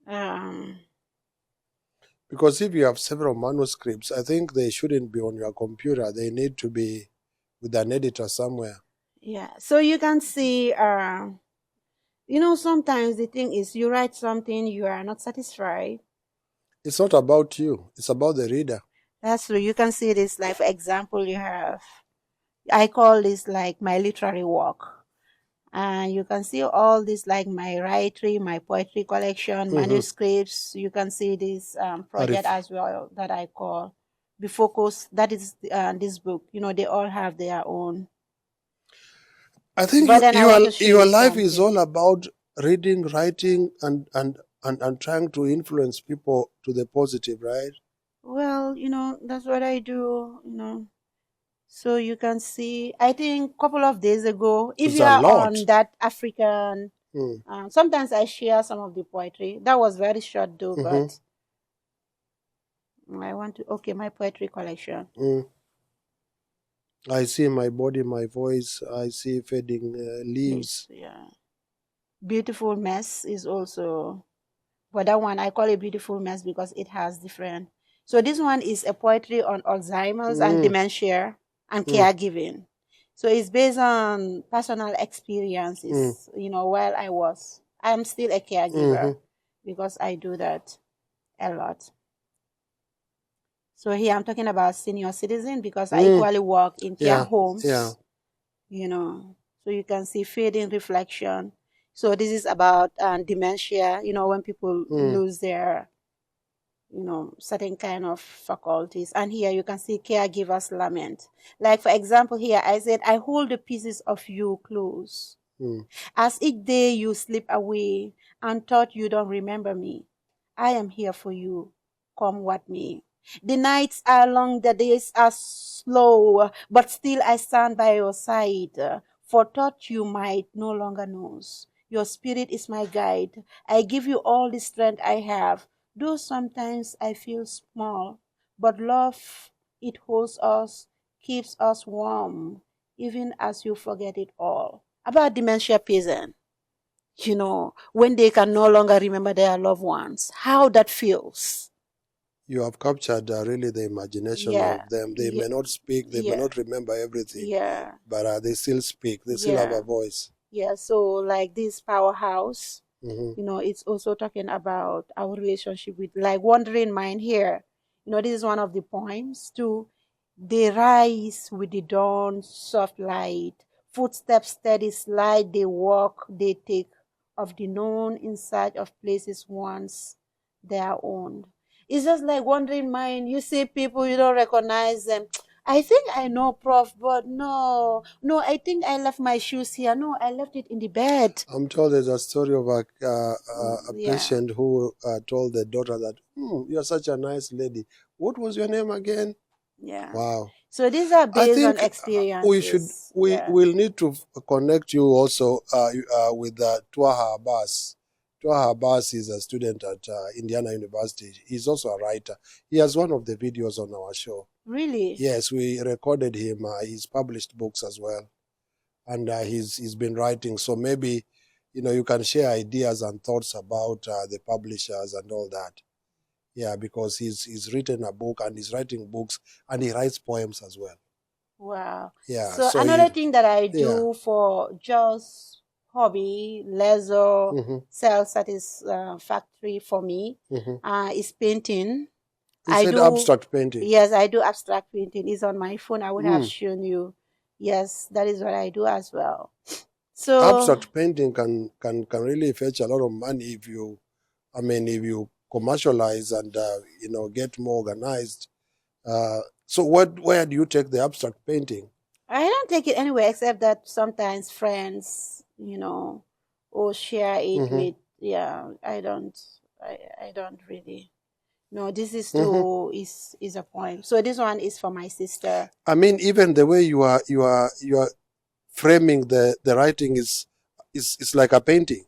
Um, Because if you have several manuscripts, I think they shouldn't be on your computer. They need to be with an editor somewhere. yeah. So you can see, sometimes the thing is you write something, you are not satisfied. It's not about you. It's about the reader. That's true. You can see this, like, for example, you have, I call this like my literary work. And you can see all this, like my writing, my poetry collection, Mm-hmm. manuscripts. You can see this project Arif. as well that I call the focus. That is this book. They all have their own. I think But then I want to show your you life is something. all about reading, writing, and trying to influence people to the positive, right? Well, that's what I do. So you can see, I think a couple of days ago, if It's you a are lot. on that African, Mm. sometimes I share some of the poetry. That was very short though, Mm-hmm. but I want to, okay, my poetry collection. Mm. I see my body, my voice. I see fading leaves. Yeah. Beautiful Mess is also, but that one I call it Beautiful Mess because it has different. So this one is a poetry on Alzheimer's and Mm. dementia and Mm. caregiving. So it's based on personal Mm. experiences. While I'm still a Mm-hmm. caregiver because I do that a lot. So here I'm talking about senior citizen because I Mm. equally work in care Yeah. Yeah. homes. So you can see fading reflection. So this is about dementia, when people Mm. lose their, certain kind of faculties. And here you can see caregivers lament. Like, for example, here I said, I hold the pieces of you close. Mm. As each day you slip away and thought you don't remember me, I am here for you, come what may. The nights are long, the days are slow, but still I stand by your side. For thought you might no longer knows. Your spirit is my guide. I give you all the strength I have. Though sometimes I feel small, but love, it holds us, keeps us warm, even as you forget it all. About dementia patient, when they can no longer remember their loved ones, how that feels. You have captured really the imagination Yeah, of them. They yeah, may not speak, they may yeah, not remember everything, yeah, but they still speak. They still have yeah, a voice. yeah. So, like this powerhouse, Mm-hmm. it's also talking about our relationship with, like, wandering mind here. This is one of the poems too. They rise with the dawn, soft light, footsteps steady slide, they walk, they take of the known in search of places once their own. It's just like wandering mind. You see people, you don't recognize them. I think I know, Prof, but no, I think I left my shoes here. No, I left it in the bed. I'm told there's a story of a Yeah, patient who told the daughter that, you're such a nice lady. What was your name again? yeah. Wow. So these are I based on think experiences. we Yeah. will need to connect you also with Twaha Abbas. Twaha Abbas is a student at Indiana University. He's also a writer. He has one of the videos on our show. Really? Yes, we recorded him. He's published books as well, and he's been writing. So maybe you can share ideas and thoughts about the publishers and all that. Yeah, because he's written a book and he's writing books and he writes poems as well. Wow. Yeah, So so another thing that I yeah. do for just hobby, leisure, Mm-hmm, self-satisfactory for me, mm-hmm. is painting. You I said do, abstract painting. yes, I do abstract painting. It's on my phone. I would have Mm. shown you. Yes, that is what I do as well. So, Abstract painting can really fetch a lot of money if you commercialize and get more organized. So where do you take the abstract painting? I don't take it anywhere except that sometimes friends, or share it Mm-hmm, with, yeah, I don't really. No, this is mm-hmm. is a poem. So this one is for my sister. I mean, even the way you are framing the writing is like a painting.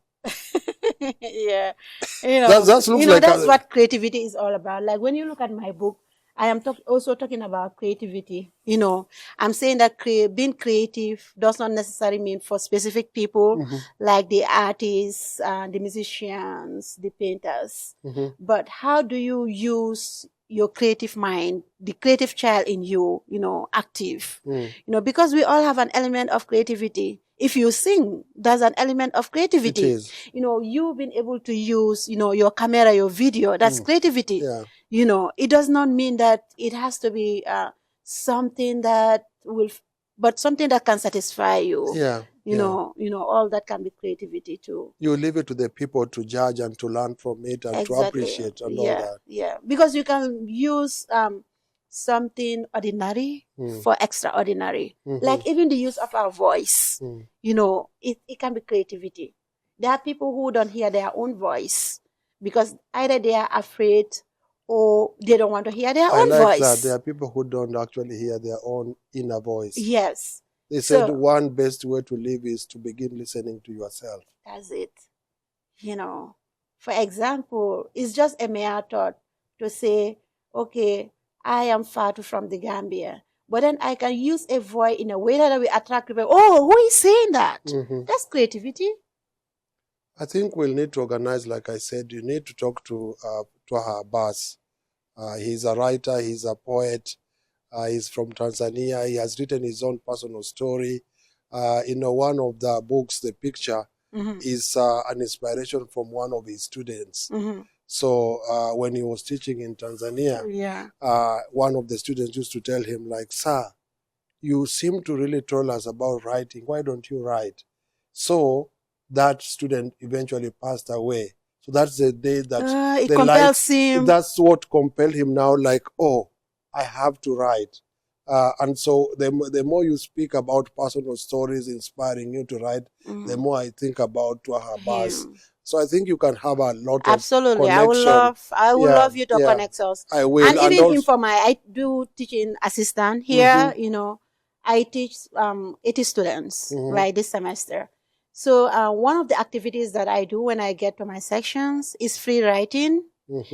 Yeah. That looks like That's a. what creativity is all about. Like when you look at my book, I am also talking about creativity. I'm saying that being creative does not necessarily mean for specific people, like the artists, the musicians, the painters. But how do you use your creative mind, the creative child in you, active? Because we all have an element of creativity. If you sing, there's an element of It creativity. is. You've been able to use, your camera, your video. That's creativity. Yeah. It does not mean that it has to be something that but something that can satisfy you. Yeah. All that can be creativity too. You leave it to the people to judge and to learn from it and to Exactly. appreciate and all that. Yeah. Because you can use something ordinary for extraordinary. Like even the use of our voice. It can be creativity. There are people who don't hear their own voice because either they are afraid or they don't want to hear their I own like voice. that. There are people who don't actually hear their own inner voice. Yes. They said one best way to live is to begin listening to yourself. That's it. For example, it's just a mere thought to say, okay, I am far too from the Gambia. But then I can use a voice in a way that will attract people. Oh, who is saying that? That's creativity. I think we'll need to organize, like I said, you need to talk to Twaha Abbas. He's a writer, he's a poet, he's from Tanzania. He has written his own personal story. One of the books, the picture, is an inspiration from one of his students. So when he was teaching in Tanzania, one of the students used to tell him, like, sir, you seem to really tell us about writing. Why don't you write? So that student eventually passed away. So that's the day that it compels him. That's what compelled him now, like, oh, I have to write. And so the more you speak about personal stories inspiring you to write, the more I think about Twaha Abbas. So I think you can have a lot of absolutely. I would love you to connect us. I will. And even I do teaching assistant here. I teach 80 students right this semester. So one of the activities that I do when I get to my sections is free writing.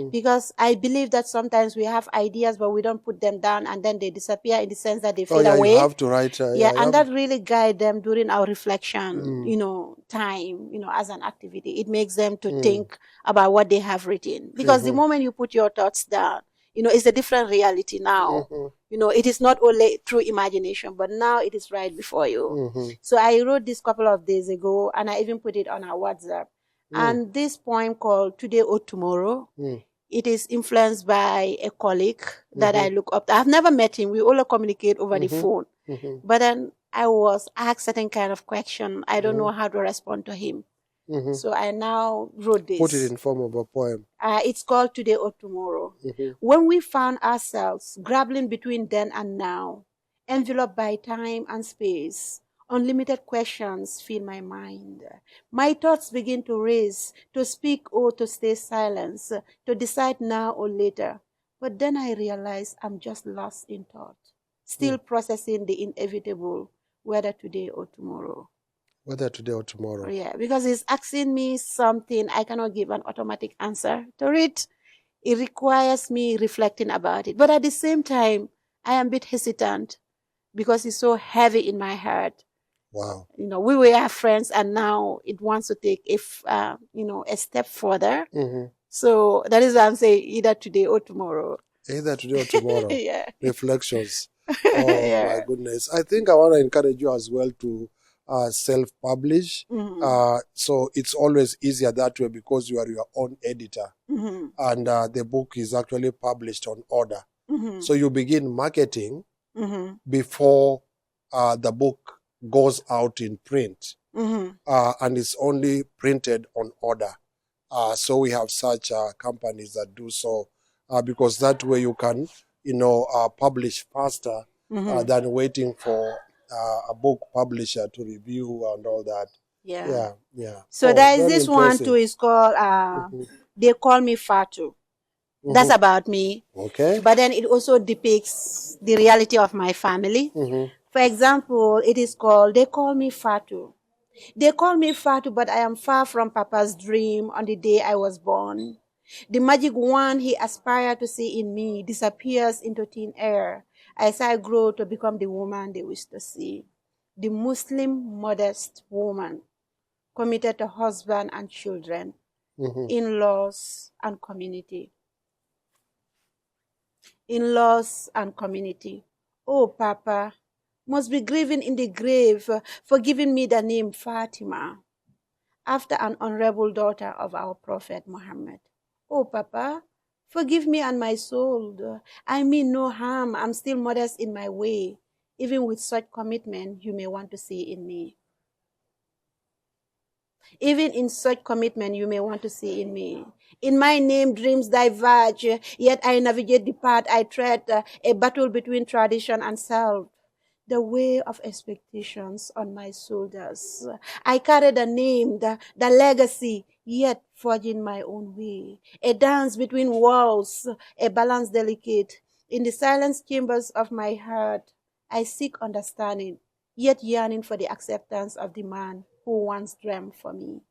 Because I believe that sometimes we have ideas, but we don't put them down, and then they disappear in the sense that they fade away. You have to write. And that really guide them during our reflection, time, as an activity. It makes them to think about what they have written. Because the moment you put your thoughts down, it's a different reality now. It is not only through imagination, but now it is right before you. So I wrote this couple of days ago, and I even put it on our WhatsApp. And this poem called Today or Tomorrow, it is influenced by a colleague that I look up to. I've never met him. We all communicate over the phone. But then I was asked certain kind of question. I don't know how to respond to him. So I now wrote this. Put it in form of a poem. It's called Today or Tomorrow. When we found ourselves grappling between then and now, enveloped by time and space, unlimited questions fill my mind. My thoughts begin to race, to speak or to stay silent, to decide now or later. But then I realize I'm just lost in thought, still processing the inevitable, whether today or tomorrow. Whether today or tomorrow. Yeah, because it's asking me something I cannot give an automatic answer to it. It requires me reflecting about it. But at the same time, I am a bit hesitant because it's so heavy in my heart. Wow. We were friends, and now it wants to take a step further. So that is why I'm saying either today or tomorrow. Either today or tomorrow. Yeah. Reflections. Oh, my goodness. I think I want to encourage you as well to self-publish. So it's always easier that way because you are your own editor. And the book is actually published on order. So you begin marketing before the book goes out in print. And it's only printed on order. So we have such companies that do so because that way you can, publish faster than waiting for a book publisher to review and all that. Yeah. So there is this one too. It's called They Call Me Fatou. That's about me. Okay. But then it also depicts the reality of my family. For example, it is called They Call Me Fatou. They call me Fatou, but I am far from Papa's dream on the day I was born. The magic one he aspired to see in me disappears into thin air as I grow to become the woman they wish to see. The Muslim modest woman, committed to husband and children, in-laws and community. In-laws and community. Oh, Papa, must be grieving in the grave for giving me the name Fatima, after an honorable daughter of our Prophet Muhammad. Oh, Papa, forgive me and my soul. I mean no harm. I'm still modest in my way, even with such commitment you may want to see in me. Even in such commitment you may want to see in me. In my name, dreams diverge, yet I navigate the path I tread, a battle between tradition and self. The way of expectations on my shoulders. I carry the name, the legacy, yet forging my own way. A dance between worlds, a balance delicate. In the silent chambers of my heart, I seek understanding, yet yearning for the acceptance of the man who once dreamed for me.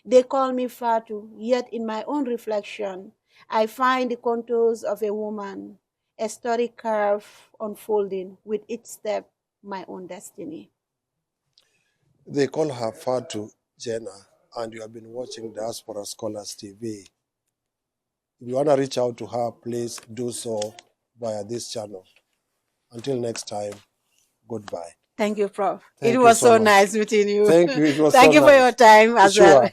They call me fatou, yet in my own reflection, I find the contours of a woman, a story curve unfolding with each step my own destiny. They call her Fatou Janneh, and you have been watching Diaspora Scholars TV. If you want to reach out to her, please do so via this channel. Until next time, goodbye. Thank you, Prof. It Thank you was so so much. nice meeting you. Thank you. It was Thank so you for your nice. time as well. Sure.